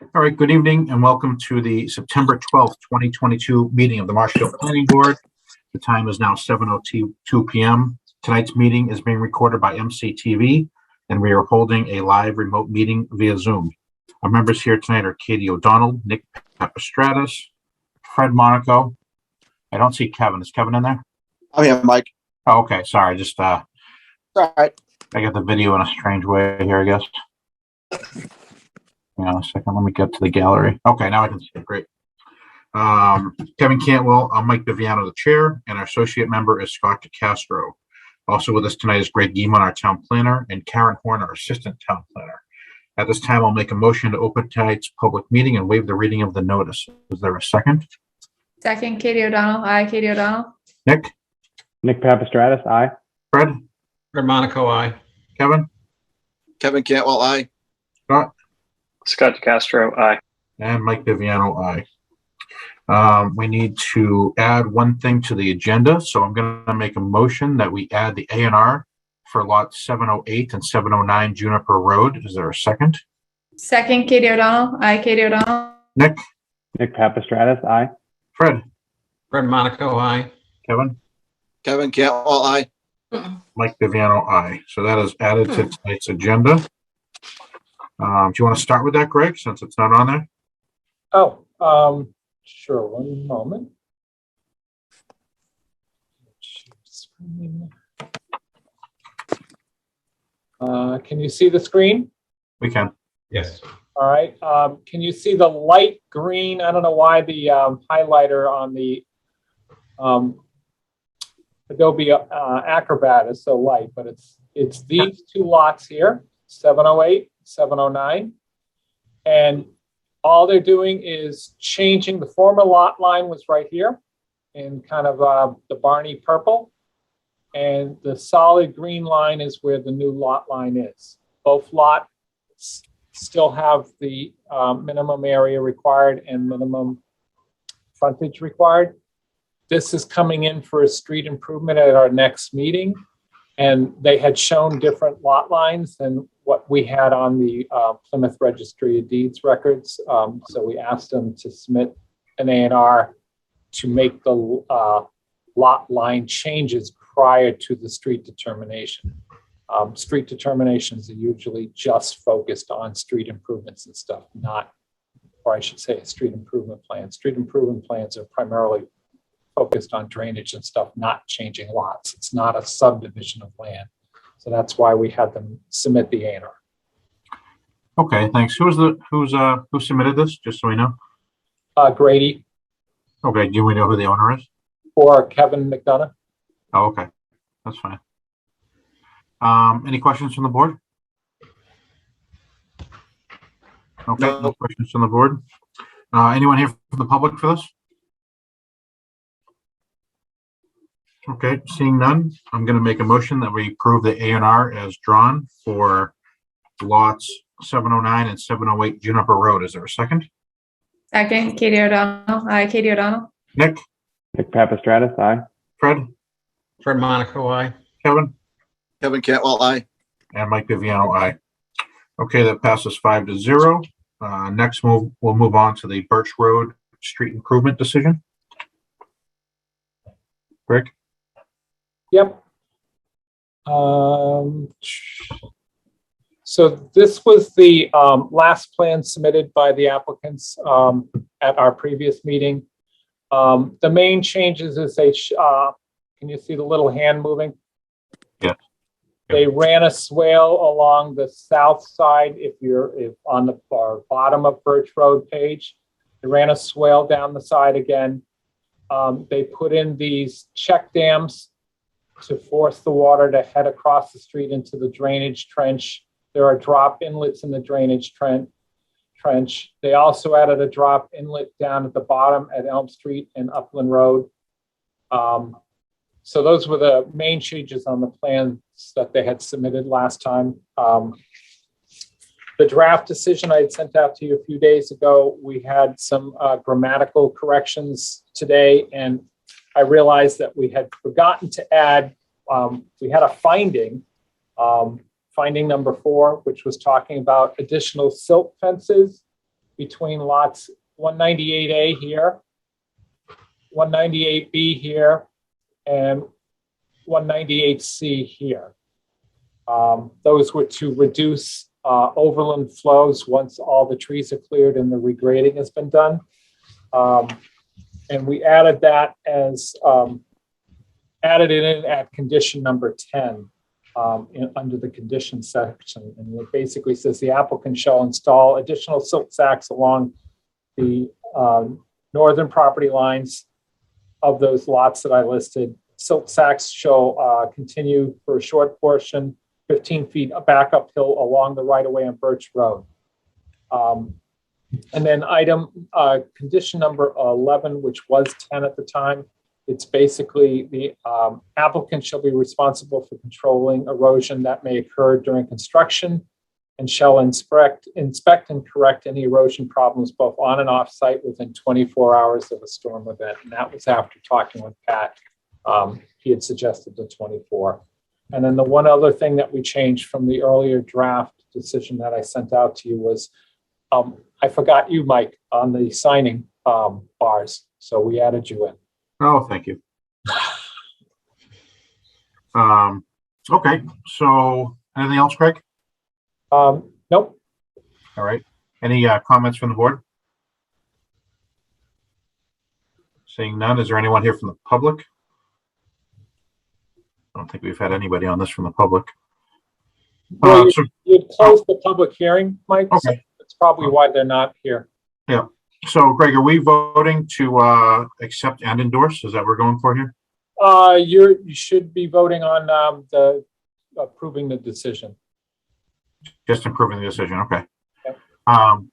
All right, good evening and welcome to the September 12th, 2022 meeting of the Marshfield Planning Board. The time is now 7:02 p.m. Tonight's meeting is being recorded by MCTV and we are holding a live remote meeting via Zoom. Our members here tonight are Katie O'Donnell, Nick Papastratis, Fred Monaco. I don't see Kevin. Is Kevin in there? I'm here, Mike. Oh, okay. Sorry. Just All right. I got the video in a strange way here, I guess. Hang on a second. Let me get to the gallery. Okay, now I can see it. Great. Kevin Cantwell, I'm Mike Viviano, the chair, and our associate member is Scott DeCastro. Also with us tonight is Greg Geeman, our town planner, and Karen Horn, our assistant town planner. At this time, I'll make a motion to open tonight's public meeting and waive the reading of the notice. Is there a second? Second, Katie O'Donnell. Aye, Katie O'Donnell. Nick? Nick Papastratis, aye. Fred? Fred Monaco, aye. Kevin? Kevin Cantwell, aye. Scott? Scott DeCastro, aye. And Mike Viviano, aye. We need to add one thing to the agenda, so I'm going to make a motion that we add the A&R for lots 708 and 709 Juniper Road. Is there a second? Second, Katie O'Donnell. Aye, Katie O'Donnell. Nick? Nick Papastratis, aye. Fred? Fred Monaco, aye. Kevin? Kevin Cantwell, aye. Mike Viviano, aye. So that is added to tonight's agenda. Do you want to start with that, Greg, since it's not on there? Oh, sure. One moment. Can you see the screen? We can. Yes. All right. Can you see the light green? I don't know why the highlighter on the Adobe Acrobat is so light, but it's these two lots here, 708, 709. And all they're doing is changing. The former lot line was right here in kind of the Barney purple. And the solid green line is where the new lot line is. Both lots still have the minimum area required and minimum frontage required. This is coming in for a street improvement at our next meeting. And they had shown different lot lines than what we had on the Plymouth Registry of Deeds records. So we asked them to submit an A&R to make the lot line changes prior to the street determination. Street determinations are usually just focused on street improvements and stuff, not, or I should say a street improvement plan. Street improvement plans are primarily focused on drainage and stuff, not changing lots. It's not a subdivision of land. So that's why we had them submit the A&R. Okay, thanks. Who submitted this, just so we know? Grady. Okay, do we know who the owner is? Or Kevin McDonough. Oh, okay. That's fine. Any questions from the board? Okay, no questions from the board. Anyone here from the public for this? Okay, seeing none, I'm going to make a motion that we approve the A&R as drawn for lots 709 and 708 Juniper Road. Is there a second? Second, Katie O'Donnell. Aye, Katie O'Donnell. Nick? Nick Papastratis, aye. Fred? Fred Monaco, aye. Kevin? Kevin Cantwell, aye. And Mike Viviano, aye. Okay, that passes 5-0. Next, we'll move on to the Birch Road Street Improvement Decision. Greg? Yep. So this was the last plan submitted by the applicants at our previous meeting. The main changes is can you see the little hand moving? Yeah. They ran a swale along the south side. If on the bottom of Birch Road page, they ran a swale down the side again. They put in these check dams to force the water to head across the street into the drainage trench. There are drop inlets in the drainage trench. They also added a drop inlet down at the bottom at Elm Street and Upland Road. So those were the main changes on the plans that they had submitted last time. The draft decision I had sent out to you a few days ago, we had some grammatical corrections today, and I realized that we had forgotten to add, we had a finding number 4, which was talking about additional silt fences between lots 198A here, 198B here, and 198C here. Those were to reduce overland flows once all the trees are cleared and the regrading has been done. And we added that as added it in at condition number 10 under the condition section. And it basically says the applicant shall install additional silt sacks along the northern property lines of those lots that I listed. Silt sacks shall continue for a short portion, 15 feet back uphill along the right-of-way on Birch Road. And then condition number 11, which was 10 at the time, it's basically the applicant shall be responsible for controlling erosion that may occur during construction and shall inspect and correct any erosion problems both on and off site within 24 hours of a storm event. And that was after talking with Pat. He had suggested the 24. And then the one other thing that we changed from the earlier draft decision that I sent out to you was, I forgot you, Mike, on the signing bars. So we added you in. Oh, thank you. Okay, so anything else, Craig? Nope. All right. Any comments from the board? Seeing none, is there anyone here from the public? I don't think we've had anybody on this from the public. Well, you closed the public hearing, Mike. Okay. So that's probably why they're not here. Yeah. So, Greg, are we voting to accept and endorse? Is that what we're going for here? You should be voting on the approving the decision. Just approving the decision. Okay. Yep. All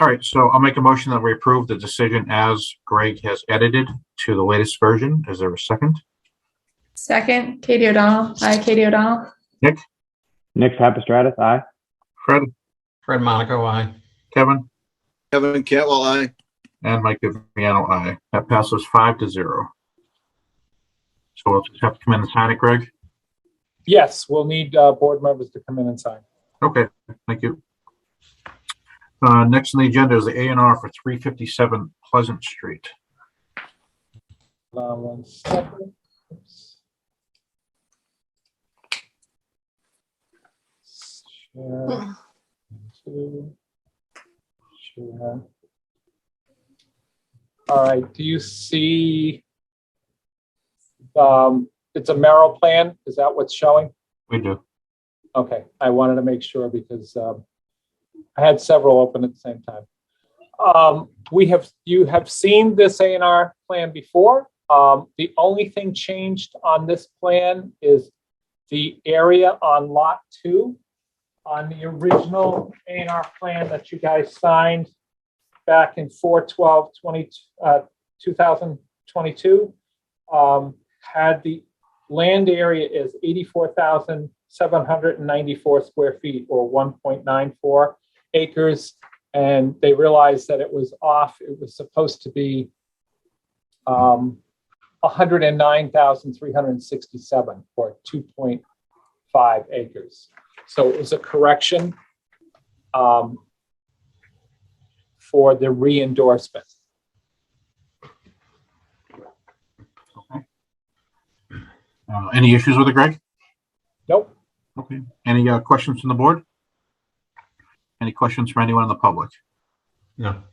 right. So I'll make a motion that we approve the decision as Greg has edited to the latest version. Is there a second? Second, Katie O'Donnell. Aye, Katie O'Donnell. Nick? Nick Papastratus, aye. Fred? Fred Monaco, I. Kevin? Kevin Cantwell, aye. And Mike Viviano, aye. That passes 5-0. So we'll just have to come in and sign it, Greg? Yes, we'll need board members to come in and sign. Okay, thank you. Next on the agenda is the A&R for 357 Pleasant Street. 1 second. Oops. Share. 2. Share. All right, do you see, it's a Merrill plan? Is that what's showing? We do. Okay, I wanted to make sure because I had several open at the same time. You have seen this A&R plan before. The only thing changed on this plan is the area on lot 2. On the original A&R plan that you guys signed back in 4/12/2022, had the land area is 84,794 square feet or 1.94 acres. And they realized that it was off. It was supposed to be 109,367 or 2.5 acres. So it was a correction for the re-endorsement. Okay. Any issues with it, Greg? Nope. Okay. Any questions from the board? Any questions from anyone in the public? No.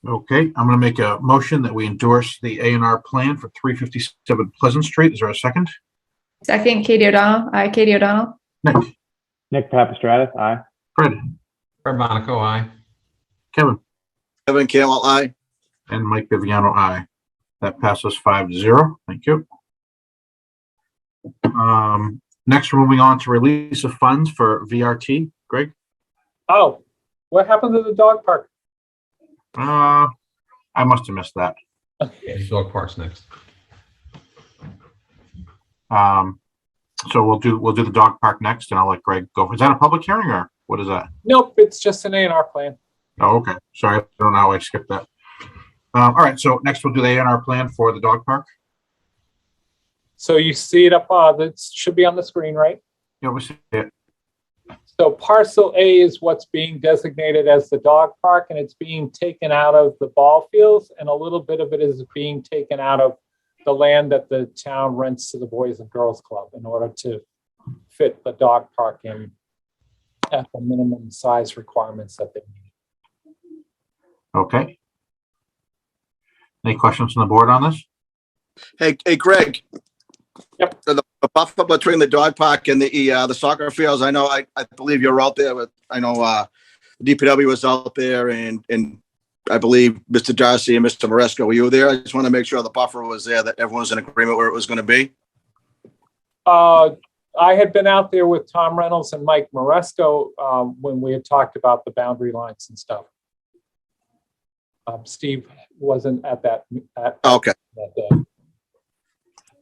Okay, I'm going to make a motion that we endorse the A&R plan for 357 Pleasant Street. Is there a second? Second, Katie O'Donnell. Aye, Katie O'Donnell. Nick? Nick Papastratus, aye. Fred? Fred Monaco, I. Kevin? Kevin Cantwell, aye. And Mike Viviano, aye. That passes 5-0. Thank you. Next, we're moving on to release of funds for VRT. Greg? Oh, what happened to the dog park? I must have missed that. Yeah, dog park's next. So we'll do the dog park next, and I'll let Greg go. Is that a public hearing or what is that? Nope, it's just an A&R plan. Oh, okay. Sorry, I don't know how I skipped that. All right, so next we'll do the A&R plan for the dog park. So you see it up, that should be on the screen, right? Yeah, we see it. So parcel A is what's being designated as the dog park, and it's being taken out of the ball fields, and a little bit of it is being taken out of the land that the town rents to the Boys and Girls Club in order to fit the dog park in at the minimum size requirements that they need. Okay. Any questions from the board on this? Hey, Greg. Yep. So the buffer between the dog park and the soccer fields, I know, I believe you're out there, but I know DPW was out there and I believe Mr. Darcy and Mr. Maresco, were you there? I just want to make sure the buffer was there, that everyone's in agreement where it was going to be. I had been out there with Tom Reynolds and Mike Maresco when we had talked about the boundary lines and stuff. Steve wasn't at that. Okay. That day.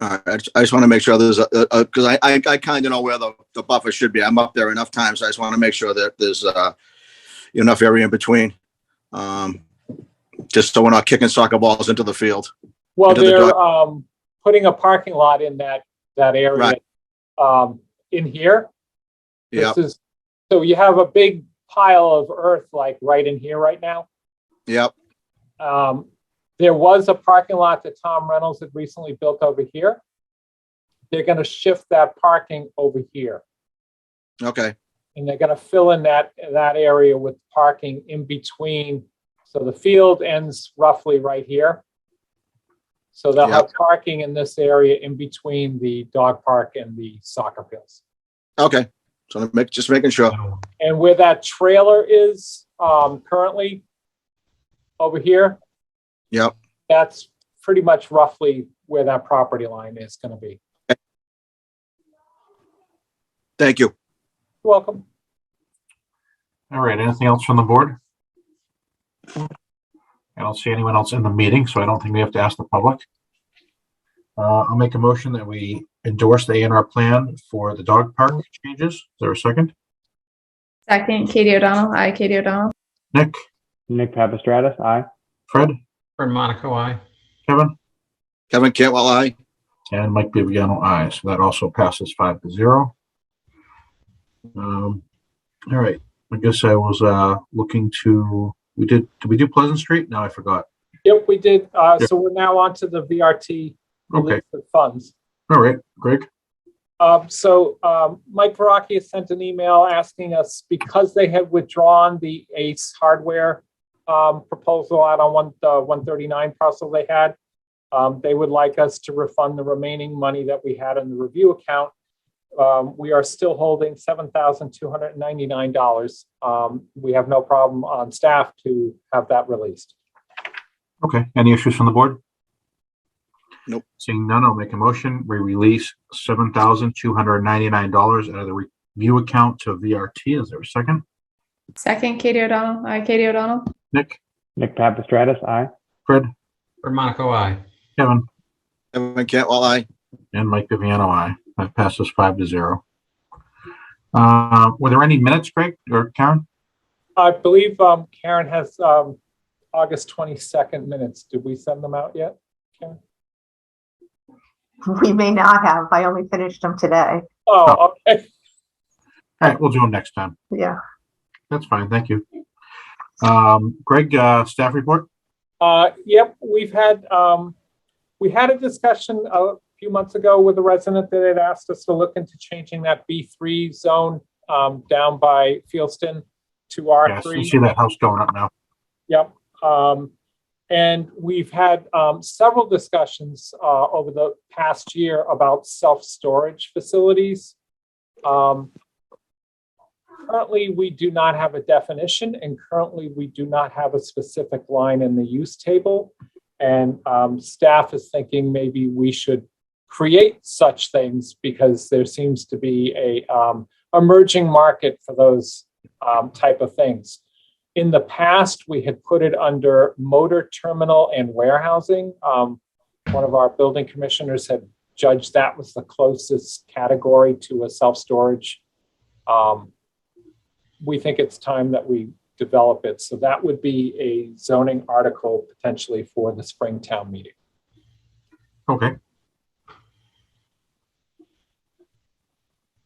All right. I just want to make sure there's because I kind of know where the buffer should be. I'm up there enough times. So I just want to make sure that there's enough area in between. Just so we're not kicking soccer balls into the field. Well, Into the they're putting a parking lot in that area in here. Yeah. So you have a big pile of earth like right in here right now. Yep. There was a parking lot that Tom Reynolds had recently built over here. They're going to shift that parking over here. Okay. And they're going to fill in that area with parking in between. So the field ends roughly right here. So they'll have parking in this area in between the dog park and the soccer fields. Okay. So just making sure. And where that trailer is currently over here, Yep. that's pretty much roughly where that property line is going to be. Thank you. You're welcome. All right, anything else from the board? I don't see anyone else in the meeting, so I don't think we have to ask the public. I'll make a motion that we endorse the A&R plan for the dog park changes. Is there a second? Second, Katie O'Donnell. Aye, Katie O'Donnell. Nick, Nick Papastratus, aye. Fred, Fred Monaco, aye. Kevin, Kevin Cantwell, aye. and Mike Bibiano, aye. So that also passes 5-0. All right, I guess I was looking to, did we do Pleasant Street? No, I forgot. Yep, we did. So we're now on to the VRT release of funds. All right, Greg. Mike Verrocchi has sent an email asking us, because they have withdrawn the Ace Hardware proposal out on the 139 parcel they had, they would like us to refund the remaining money that we had in the review account. We are still holding $7,299. We have no problem on staff to have that released. Okay, any issues from the board? Nope. Seeing none, I'll make a motion. We release $7,299 out of the review account to VRT. Is there a second? Second, Katie O'Donnell. Aye, Katie O'Donnell. Nick, Nick Papastratus, aye. Fred, Fred Monaco, aye. Kevin, Kevin Cantwell, aye. and Mike Viviano, aye. That passes 5-0. Were there any minutes, Greg or Karen? I believe Karen has August 22nd minutes. Did we send them out yet, Karen? We may not have. I only finished them today. Oh, okay. All right, we'll do them next time. Yeah. That's fine. Thank you. Greg, staff report? Yep, we had a discussion a few months ago with a resident that had asked us to look into changing that B3 zone down by Fieldston to R3. Yes, you see that house going up now. Yep. And we've had several discussions over the past year about self-storage facilities. Currently, we do not have a definition, and currently we do not have a specific line in the use table. And staff is thinking maybe we should create such things because there seems to be a emerging market for those type of things. In the past, we had put it under motor terminal and warehousing. One of our building commissioners had judged that was the closest category to a self-storage. We think it's time that we develop it. So that would be a zoning article potentially for the spring town meeting. Okay.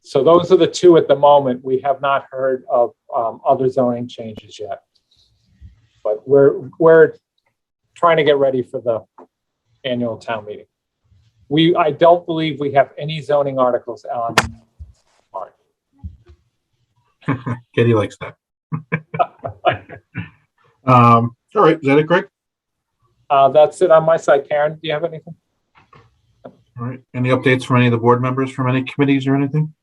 So those are the two at the moment. We have not heard of other zoning changes yet. But we're trying to get ready for the annual town meeting. I don't believe we have any zoning articles on March. Katie likes that. All right, is that it, Greg? That's it on my side. Karen, do you have anything? All right, any updates from any of the board members from any committees or anything?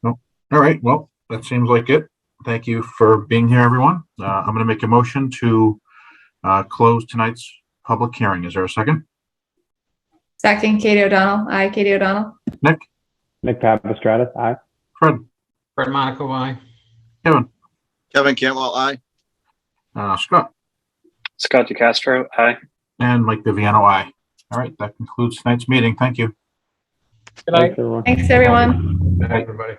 No. All right, well, that seems like it. Thank you for being here, everyone. I'm going to make a motion to close tonight's public hearing. Is there a second? Second, Katie O'Donnell. Aye, Katie O'Donnell. Nick? Nick Papastratus, aye. Fred? Fred Monaco, I. Kevin? Kevin Cantwell, aye. Scott? Scott DeCastro, aye. And Mike Viviano, aye. All right, that concludes tonight's meeting. Thank you. Good night. Thanks, everyone. Thanks, everyone. Good night, everybody.